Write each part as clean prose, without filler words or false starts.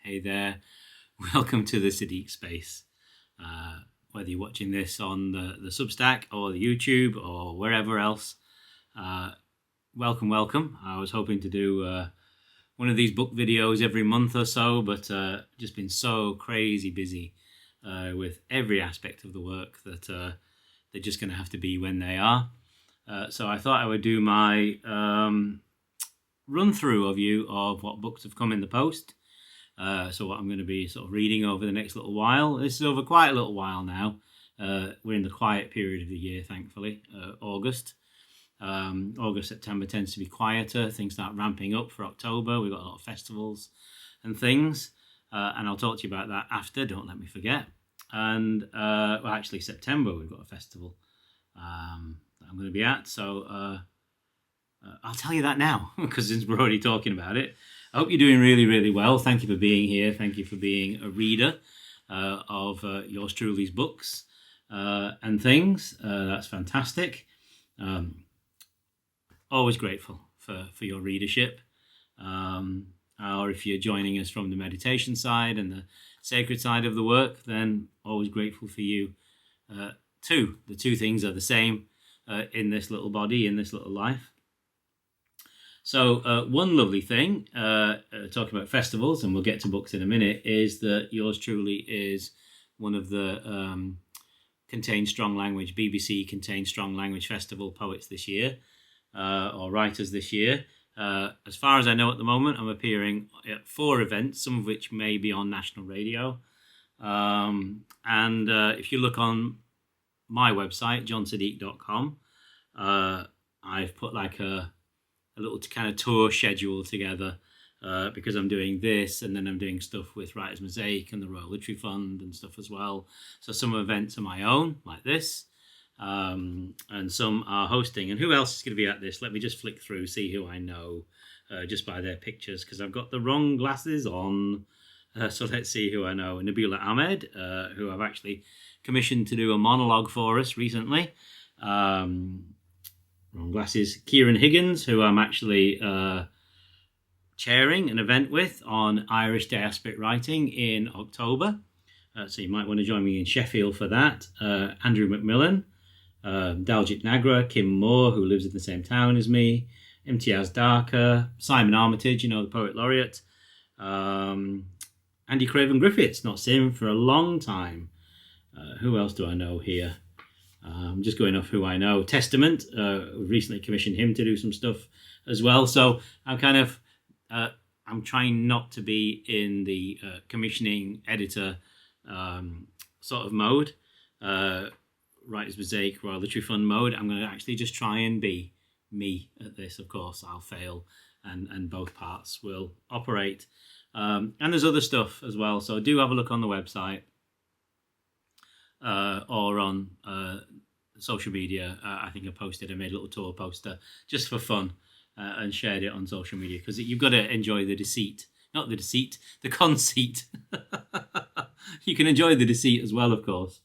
Hey there, welcome to the Siddique space. Whether you're watching this on the Substack or the YouTube or wherever else, welcome. I was hoping to do one of these book videos every month or so, but just been so crazy busy with every aspect of the work that they're just going to have to be when they are. So I thought I would do my run through of what books have come in the post. So what I'm going to be sort of reading over the next little while. This is over quite a little while now. We're in the quiet period of the year, thankfully. August, September tends to be quieter. Things start ramping up for October. We've got a lot of festivals and things. And I'll talk to you about that after. Don't let me forget. And actually September we've got a festival that I'm going to be at. So I'll tell you that now because since we're already talking about it. I hope you're doing really, really well. Thank you for being here. Thank you for being a reader of yours truly's books and things. That's fantastic. Always grateful for your readership. Or if you're joining us from the meditation side and the sacred side of the work, then always grateful for you too. The two things are the same in this little body, in this little life. So one lovely thing, talking about festivals, and we'll get to books in a minute, is that yours truly is one of the Contain Strong Language, BBC Contain Strong Language Festival poets this year, or writers this year. As far as I know at the moment, I'm appearing at 4 events, some of which may be on national radio. And if you look on my website, johnsiddique.com, I've put like a little kind of tour schedule together because I'm doing this and then I'm doing stuff with Writers Mosaic and the Royal Literary Fund and stuff as well. So some events are my own, like this, and some are hosting. And who else is going to be at this? Let me just flick through, see who I know just by their pictures because I've got the wrong glasses on. So let's see who I know. Nabila Ahmed, who I've actually commissioned to do a monologue for us recently. Wrong glasses. Kieran Higgins, who I'm actually chairing an event with on Irish diasporic writing in October. So you might want to join me in Sheffield for that. Andrew McMillan, Daljit Nagra, Kim Moore, who lives in the same town as me, Imtiaz Darker, Simon Armitage, the poet laureate, Andy Craven Griffiths, not seen him for a long time. Who else do I know here? I'm just going off who I know. Testament, recently commissioned him to do some stuff as well. So I'm kind of, I'm trying not to be in the commissioning editor sort of mode, Writers Mosaic, Royal Literary Fund mode. I'm going to actually just try and be me at this. Of course, I'll fail and both parts will operate. And there's other stuff as well. So do have a look on the website. Or on social media. I think I made a little tour poster just for fun and shared it on social media because you've got to enjoy the conceit. You can enjoy the deceit as well, of course,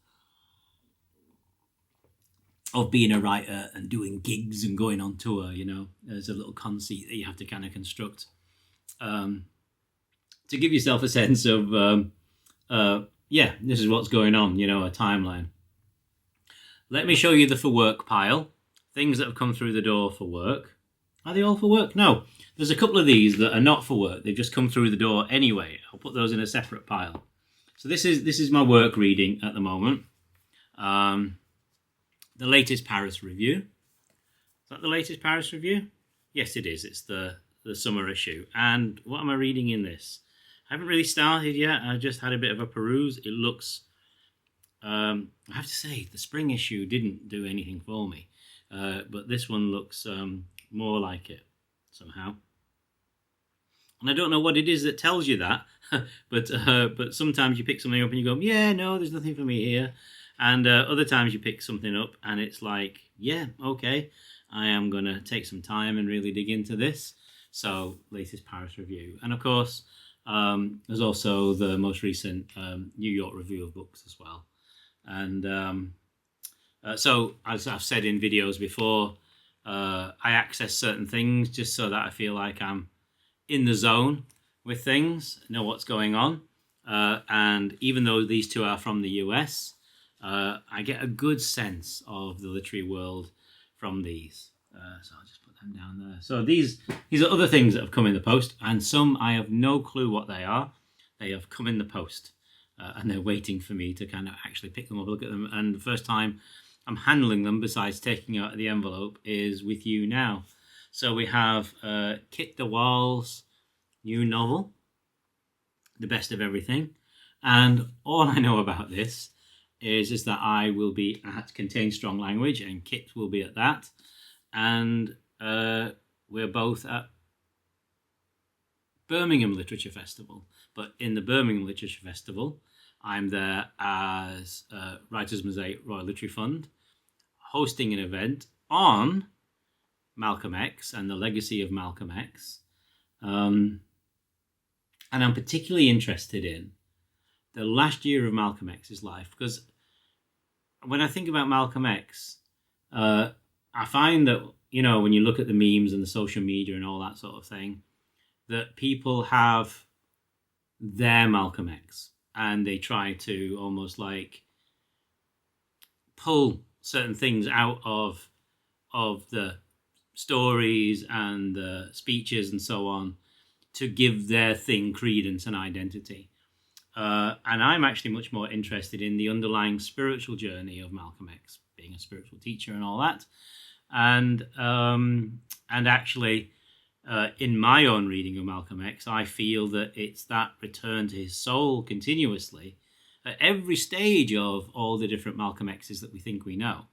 of being a writer and doing gigs and going on tour. There's a little conceit that you have to kind of construct to give yourself a sense of this is what's going on, a timeline. Let me show you the for work pile. Things that have come through the door for work. Are they all for work? No. There's a couple of these that are not for work. They've just come through the door anyway. I'll put those in a separate pile. So this is my work reading at the moment. The latest Paris Review. Is that the latest Paris Review? Yes, it is. It's the summer issue. And what am I reading in this? I haven't really started yet. I just had a bit of a peruse. It looks, I have to say, the spring issue didn't do anything for me. But this one looks more like it somehow. And I don't know what it is that tells you that. but sometimes you pick something up and you go, yeah, no, there's nothing for me here. And other times you pick something up and it's like, yeah, okay, I am going to take some time and really dig into this. So, latest Paris Review. And of course, there's also the most recent New York Review of Books as well. And so, as I've said in videos before, I access certain things just so that I feel like I'm in the zone with things, know what's going on. And even though these two are from the US, I get a good sense of the literary world from these. So I'll just put them down there. So these are other things that have come in the post, and some I have no clue what they are. They have come in the post, and they're waiting for me to kind of actually pick them up, look at them. And the first time I'm handling them, besides taking out the envelope, is with you now. So we have Kit de Waal's new novel, The Best of Everything. And all I know about this is that I will be at Contain Strong Language, and Kit will be at that. And we're both at Birmingham Literature Festival. But in the Birmingham Literature Festival, I'm there as Writers Mosaic Royal Literary Fund, hosting an event on Malcolm X and the legacy of Malcolm X. And I'm particularly interested in the last year of Malcolm X's life, because when I think about Malcolm X, I find that, when you look at the memes and the social media and all that sort of thing, that people have their Malcolm X and they try to almost like pull certain things out of the stories and the speeches and so on to give their thing credence and identity. And I'm actually much more interested in the underlying spiritual journey of Malcolm X, being a spiritual teacher and all that. And actually, in my own reading of Malcolm X, I feel that it's that return to his soul continuously at every stage of all the different Malcolm X's that we think we know,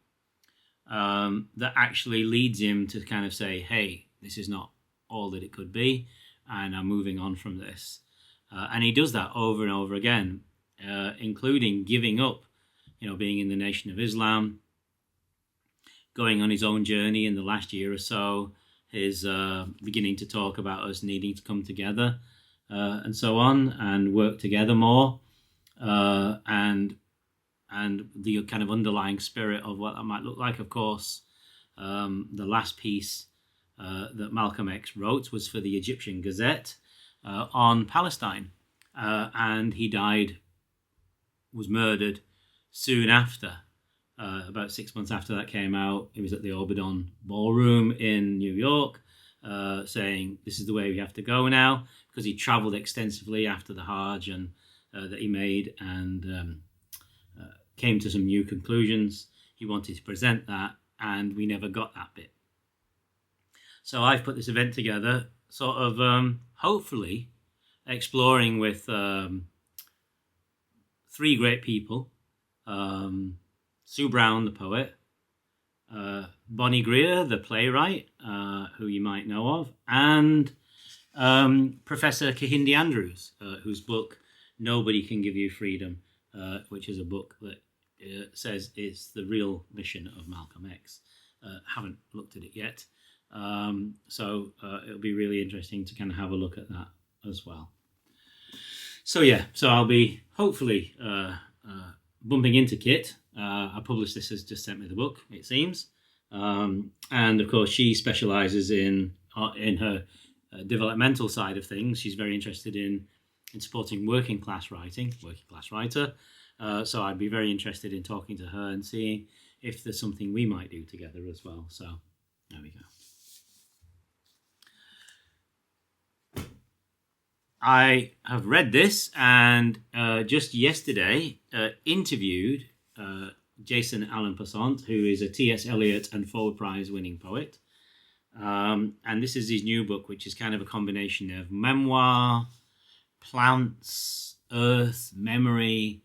that actually leads him to kind of say, hey, this is not all that it could be, and I'm moving on from this. And he does that over and over again, including giving up, being in the Nation of Islam, going on his own journey in the last year or so, his beginning to talk about us needing to come together and so on, and work together more, and the kind of underlying spirit of what that might look like. Of course, the last piece that Malcolm X wrote was for the Egyptian Gazette on Palestine, and he was murdered soon after. About 6 months after that came out, he was at the Orbidon Ballroom in New York, saying, this is the way we have to go now, because he travelled extensively after the Hajj and that he made, and came to some new conclusions. He wanted to present that, and we never got that bit. So I've put this event together, sort of hopefully exploring with three great people, Sue Brown, the poet, Bonnie Greer, the playwright, who you might know of, and Professor Kehinde Andrews, whose book Nobody Can Give You Freedom, which is a book that says it's the real mission of Malcolm X. Haven't looked at it yet, so it'll be really interesting to kind of have a look at that as well. So I'll be hopefully bumping into Kit. Our publicist has just sent me the book, it seems, and of course she specialises in her developmental side of things. She's very interested in supporting working class writer. So I'd be very interested in talking to her and seeing if there's something we might do together as well. So there we go. I have read this and just yesterday interviewed Jason Allen Passant, who is a T.S. Eliot and Forward Prize winning poet. And this is his new book, which is kind of a combination of memoir, plants, earth, memory,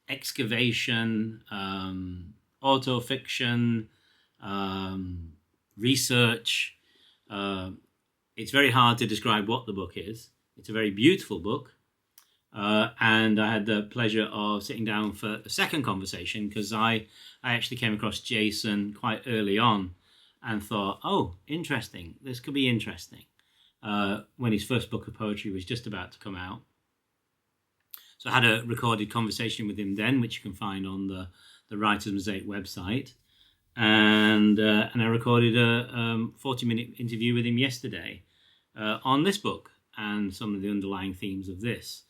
excavation, autofiction, research. It's very hard to describe what the book is. It's a very beautiful book. And I had the pleasure of sitting down for a second conversation, because I actually came across Jason quite early on and thought, oh, interesting, this could be interesting, when his first book of poetry was just about to come out. So I had a recorded conversation with him then, which you can find on the Writers Mosaic website. And I recorded a 40-minute interview with him yesterday on this book. and some of the underlying themes of this.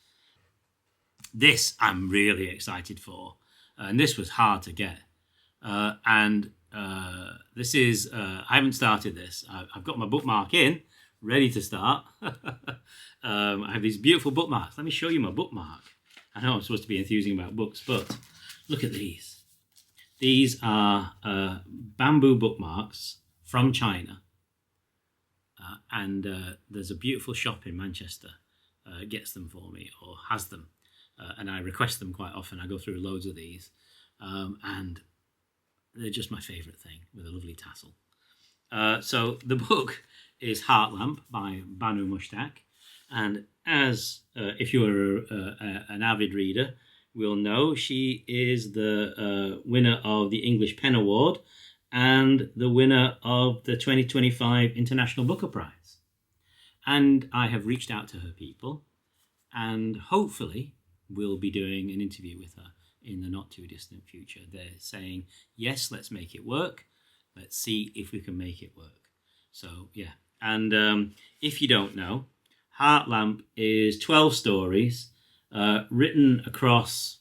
This I'm really excited for, and this was hard to get. This is, I haven't started this. I've got my bookmark in, ready to start. I have these beautiful bookmarks. Let me show you my bookmark. I know I'm supposed to be enthusing about books, but look at these. These are bamboo bookmarks from China. There's a beautiful shop in Manchester gets them for me, or has them. And I request them quite often. I go through loads of these. And they're just my favourite thing, with a lovely tassel. So the book is Heart Lamp by Banu Mushtaq. And as if you're an avid reader, will know, she is the winner of the English Pen Award and the winner of the 2025 International Booker Prize. And I have reached out to her people, and hopefully we'll be doing an interview with her in the not too distant future. They're saying, yes, let's make it work. Let's see if we can make it work. So, yeah. And if you don't know, Heart Lamp is 12 stories written across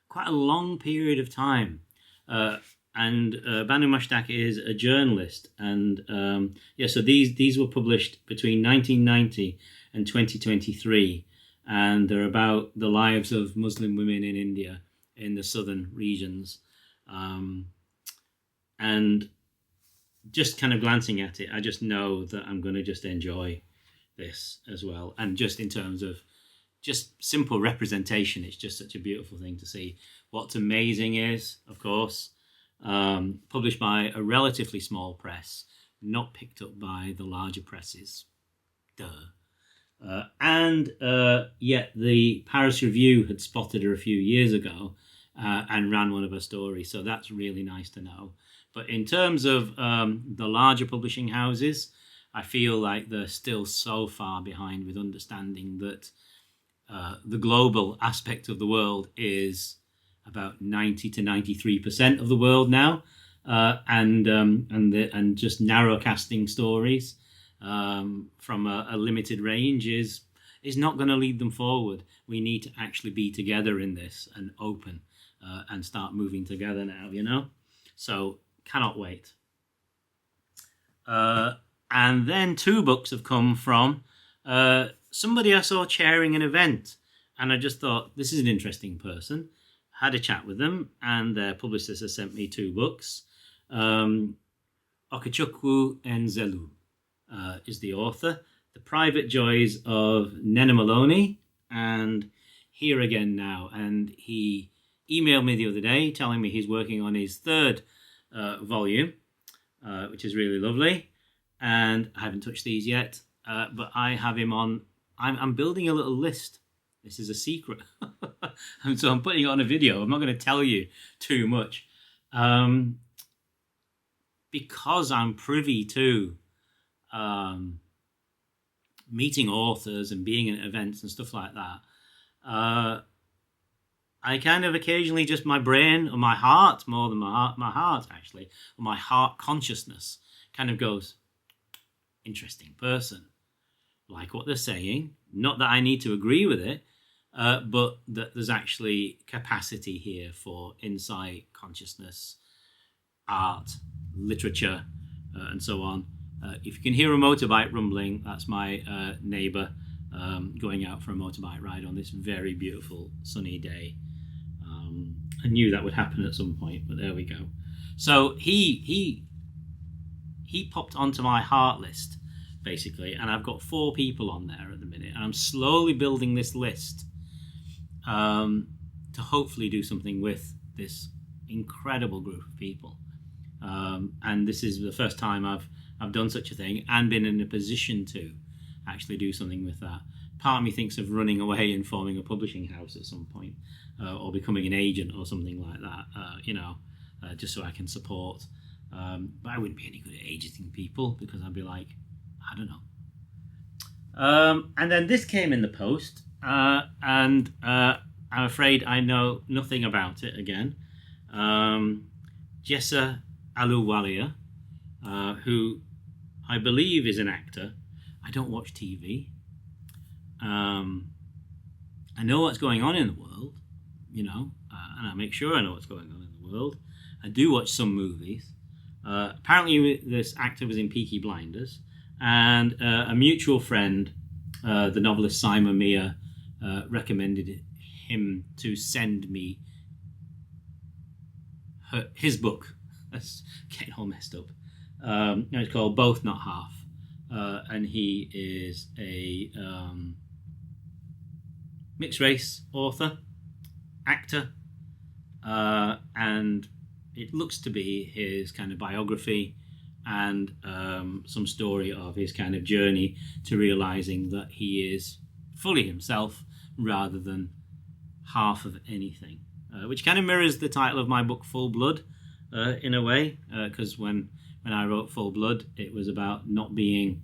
quite a long period of time. Banu Mushtaq is a journalist. And so these were published between 1990 and 2023. And they're about the lives of Muslim women in India, in the southern regions. And just kind of glancing at it, I just know that I'm going to just enjoy this as well. And just in terms of just simple representation, it's just such a beautiful thing to see. What's amazing is, of course, published by a relatively small press, not picked up by the larger presses. Duh. Yet the Paris Review had spotted her a few years ago and ran one of her stories. So that's really nice to know. But in terms of the larger publishing houses, I feel like they're still so far behind with understanding that the global aspect of the world is about 90 to 93% of the world now, and just narrow casting stories from a limited range is not going to lead them forward. We need to actually be together in this and open and start moving together now, you know? So, cannot wait. And then 2 books have come from somebody I saw chairing an event. And I just thought, this is an interesting person. Had a chat with them, and their publicist has sent me 2 books. Okechukwu Nzelu is the author. The Private Joys of Nena Maloney and Here Again Now. And he emailed me the other day telling me he's working on his 3rd volume, which is really lovely. And I haven't touched these yet, but I have him on. I'm building a little list. This is a secret. And so I'm putting it on a video. I'm not going to tell you too much. Because I'm privy to meeting authors and being at events and stuff like that, I kind of occasionally just my brain or my heart, more than my heart actually, or my heart consciousness kind of goes, interesting person. Like what they're saying. Not that I need to agree with it, but that there's actually capacity here for insight, consciousness, art, literature, and so on. If you can hear a motorbike rumbling, that's my neighbour going out for a motorbike ride on this very beautiful sunny day. I knew that would happen at some point, but there we go. So he popped onto my heart list, basically, and I've got 4 people on there at the minute, and I'm slowly building this list to hopefully do something with this incredible group of people. And this is the first time I've done such a thing and been in a position to actually do something with that. Part of me thinks of running away and forming a publishing house at some point, or becoming an agent or something like that, just so I can support. But I wouldn't be any good at agenting people because I'd be like, I don't know. And then this came in the post, and I'm afraid I know nothing about it again. Jessa Aluwalia, who I believe is an actor. I don't watch TV. I know what's going on in the world, and I make sure I know what's going on in the world. I do watch some movies. Apparently, this actor was in Peaky Blinders, and a mutual friend, the novelist Simon Meyer, recommended him to send me his book. That's getting all messed up. It's called Both Not Half, and he is a mixed race author, actor, and it looks to be his kind of biography and some story of his kind of journey to realizing that he is fully himself rather than half of anything, which kind of mirrors the title of my book, Full Blood, in a way, because when I wrote Full Blood, it was about not being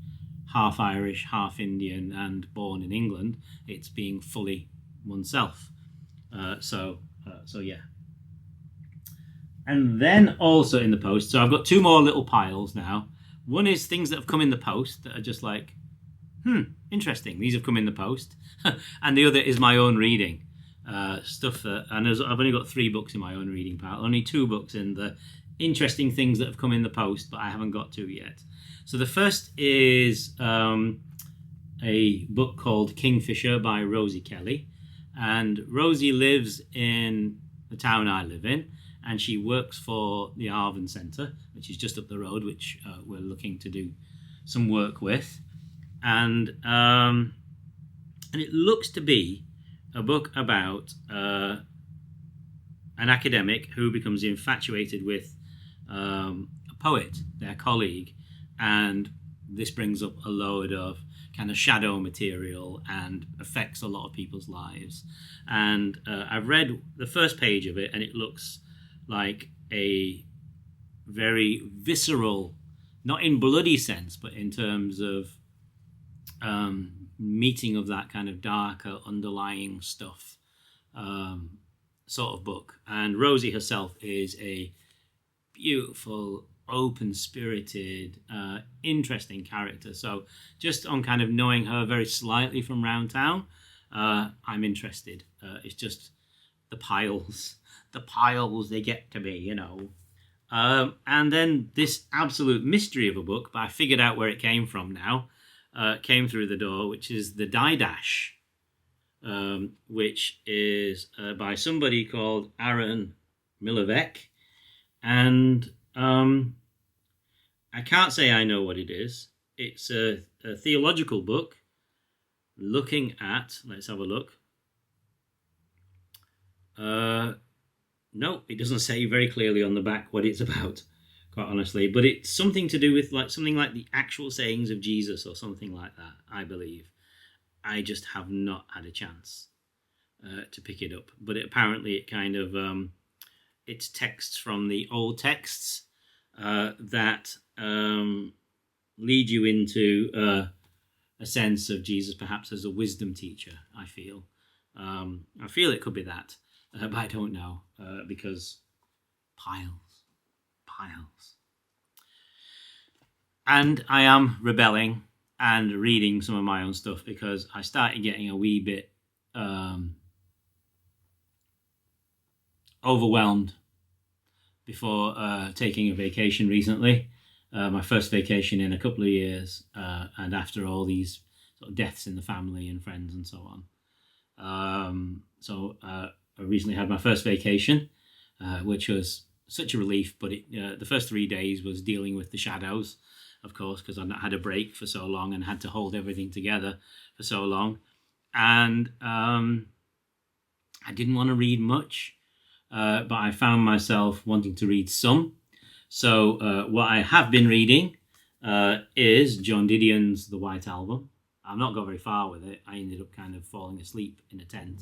half Irish, half Indian, and born in England. It's being fully oneself. So yeah. And then also in the post, so I've got two more little piles now. One is things that have come in the post that are just like, interesting. These have come in the post. And the other is my own reading. Stuff that, and I've only got 3 books in my own reading pile. Only 2 books in the interesting things that have come in the post, but I haven't got to yet. So the first is a book called Kingfisher by Rosie Kelly. And Rosie lives in the town I live in, and she works for the Arvin Centre, which is just up the road, which we're looking to do some work with. And it looks to be a book about an academic who becomes infatuated with a poet, their colleague, and this brings up a load of kind of shadow material and affects a lot of people's lives. And I've read the first page of it, and it looks like a very visceral, not in bloody sense, but in terms of meeting of that kind of darker underlying stuff sort of book. And Rosie herself is a beautiful, open-spirited, interesting character. So just on kind of knowing her very slightly from round town, I'm interested. It's just the piles, they get to me, and then this absolute mystery of a book, but I figured out where it came from now, came through the door, which is The Die Dash, which is by somebody called Aaron Milovec. And I can't say I know what it is. It's a theological book looking at, let's have a look. No, it doesn't say very clearly on the back what it's about, quite honestly. But it's something to do with something like the actual sayings of Jesus or something like that, I believe. I just have not had a chance to pick it up. But apparently it kind of, it's texts from the old texts that lead you into a sense of Jesus perhaps as a wisdom teacher, I feel. I feel it could be that. But I don't know, because piles. And I am rebelling and reading some of my own stuff because I started getting a wee bit overwhelmed before taking a vacation recently. My first vacation in a couple of years, and after all these sort of deaths in the family and friends and so on. I recently had my first vacation, which was such a relief, but the first 3 days was dealing with the shadows, of course, because I'd not had a break for so long and had to hold everything together for so long. And I didn't want to read much, but I found myself wanting to read some. So what I have been reading is John Didion's The White Album. I've not got very far with it. I ended up kind of falling asleep in a tent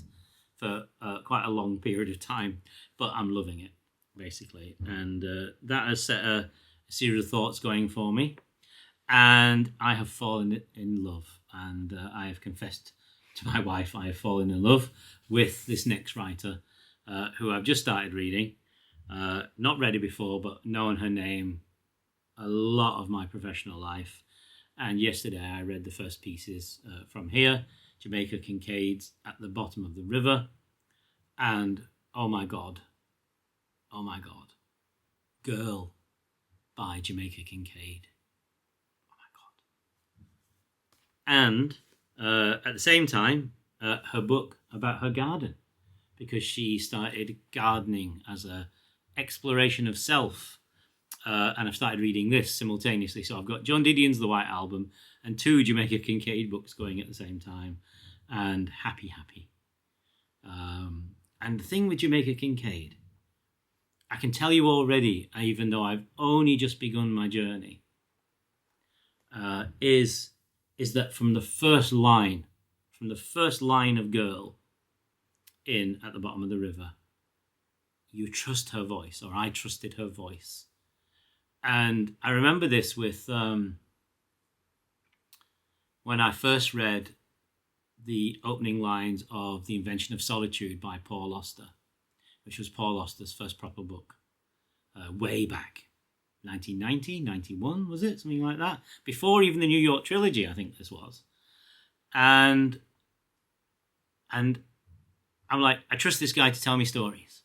for quite a long period of time, but I'm loving it, basically. And that has set a series of thoughts going for me. And I have fallen in love. And I have confessed to my wife I have fallen in love with this next writer, who I've just started reading. Not read it before, but known her name a lot of my professional life. And yesterday I read the first pieces from here, Jamaica Kincaid's At the Bottom of the River. And oh my God, Girl by Jamaica Kincaid. Oh my God. And at the same time, her book about her garden, because she started gardening as a exploration of self. And I've started reading this simultaneously. So I've got John Didion's The White Album and 2 Jamaica Kincaid books going at the same time. And happy. And the thing with Jamaica Kincaid, I can tell you already, even though I've only just begun my journey, is that from the first line of Girl in At the Bottom of the River, you trust her voice, or I trusted her voice. And I remember this with when I first read the opening lines of The Invention of Solitude by Paul Auster, which was Paul Auster's first proper book, way back, 1990, 91, was it? Something like that. Before even the New York trilogy, I think this was. And I'm like, I trust this guy to tell me stories.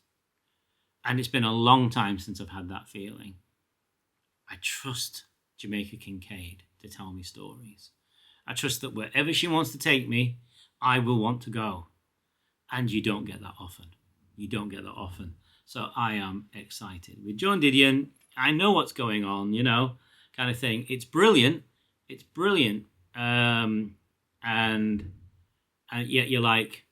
And it's been a long time since I've had that feeling. I trust Jamaica Kincaid to tell me stories. I trust that wherever she wants to take me, I will want to go. And you don't get that often. So I am excited. With John Didion, I know what's going on, kind of thing. It's brilliant. And yet you're like,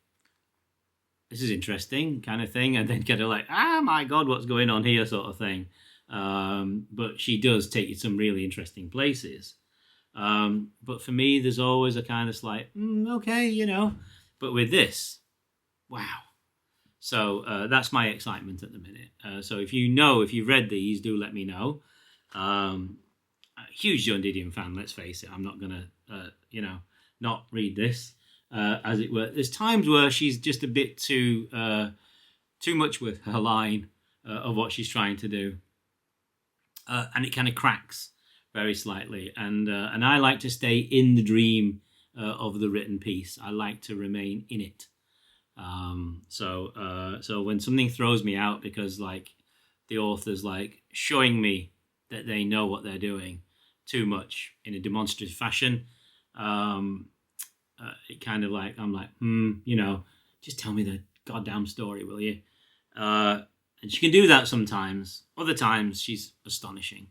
this is interesting, kind of thing. And then kind of like, my God, what's going on here, sort of thing. But she does take you to some really interesting places. But for me, there's always a kind of slight, okay, But with this, wow. So that's my excitement at the minute. So if you've read these, do let me know. A huge John Didion fan, let's face it. I'm not going to, not read this, as it were. There's times where she's just a bit too much with her line of what she's trying to do. And it kind of cracks very slightly. And I like to stay in the dream of the written piece. I like to remain in it. So when something throws me out because like the author's like showing me that they know what they're doing too much in a demonstrative fashion, it kind of like, I'm like, just tell me the goddamn story, will you? And she can do that sometimes. Other times, she's astonishing.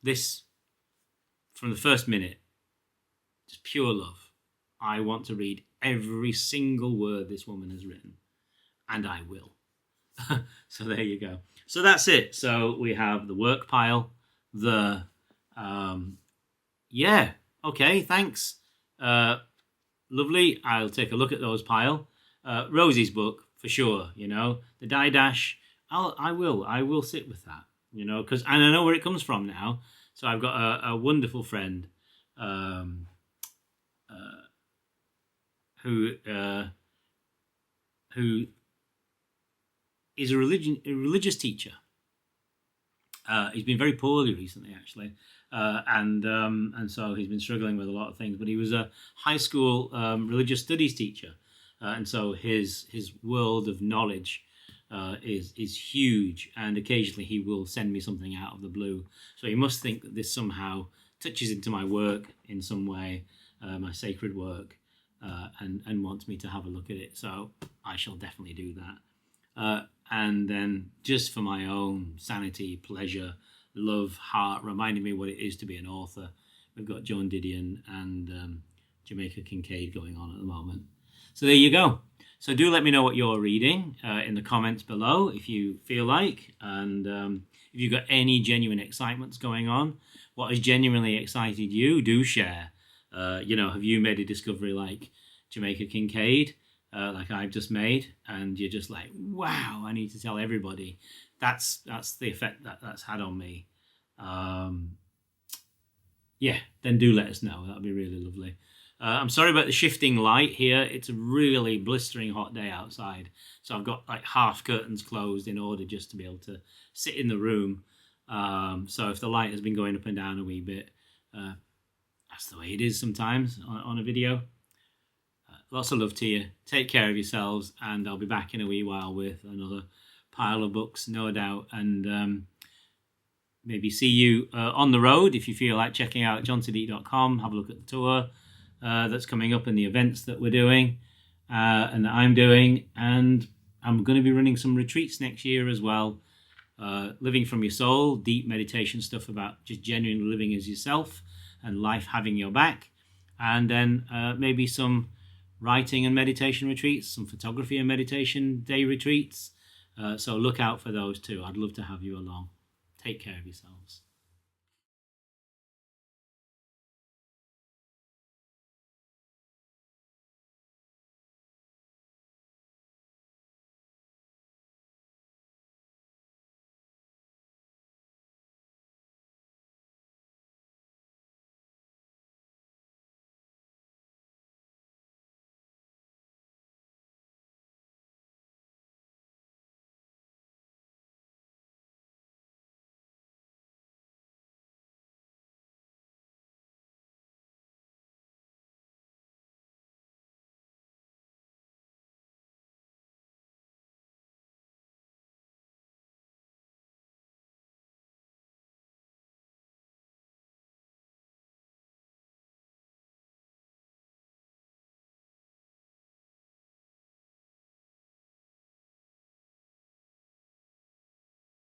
This, from the first minute, just pure love. I want to read every single word this woman has written. And I will. So there you go. So that's it. So we have the work pile. Okay, thanks. Lovely. I'll take a look at those pile. Rosie's book, for sure, the die dash, I will sit with that, because and I know where it comes from now. So I've got a wonderful friend who is a religious teacher. He's been very poorly recently, actually, and so he's been struggling with a lot of things. But he was a high school religious studies teacher. And so his world of knowledge is huge, and occasionally he will send me something out of the blue. So he must think that this somehow touches into my work in some way, my sacred work, and wants me to have a look at it. So I shall definitely do that. And then just for my own sanity, pleasure, love, heart, reminding me what it is to be an author, we've got John Didion and Jamaica Kincaid going on at the moment. So there you go. So do let me know what you're reading in the comments below if you feel like. And if you've got any genuine excitements going on, what has genuinely excited you, do share. Have you made a discovery like Jamaica Kincaid, like I've just made, and you're just like, wow, I need to tell everybody. That's the effect that's had on me. Then do let us know. That'd be really lovely. I'm sorry about the shifting light here. It's a really blistering hot day outside. So I've got like half curtains closed in order just to be able to sit in the room. So if the light has been going up and down a wee bit, that's the way it is sometimes on a video. Lots of love to you. Take care of yourselves, and I'll be back in a wee while with another pile of books, no doubt. And maybe see you on the road if you feel like checking out johnsiddique.com. Have a look at the tour that's coming up and the events that we're doing and that I'm doing. And I'm going to be running some retreats next year as well. Living from your soul, deep meditation stuff about just genuinely living as yourself and life having your back. And then maybe some writing and meditation retreats, some photography and meditation day retreats. So look out for those too. I'd love to have you along. Take care of yourselves.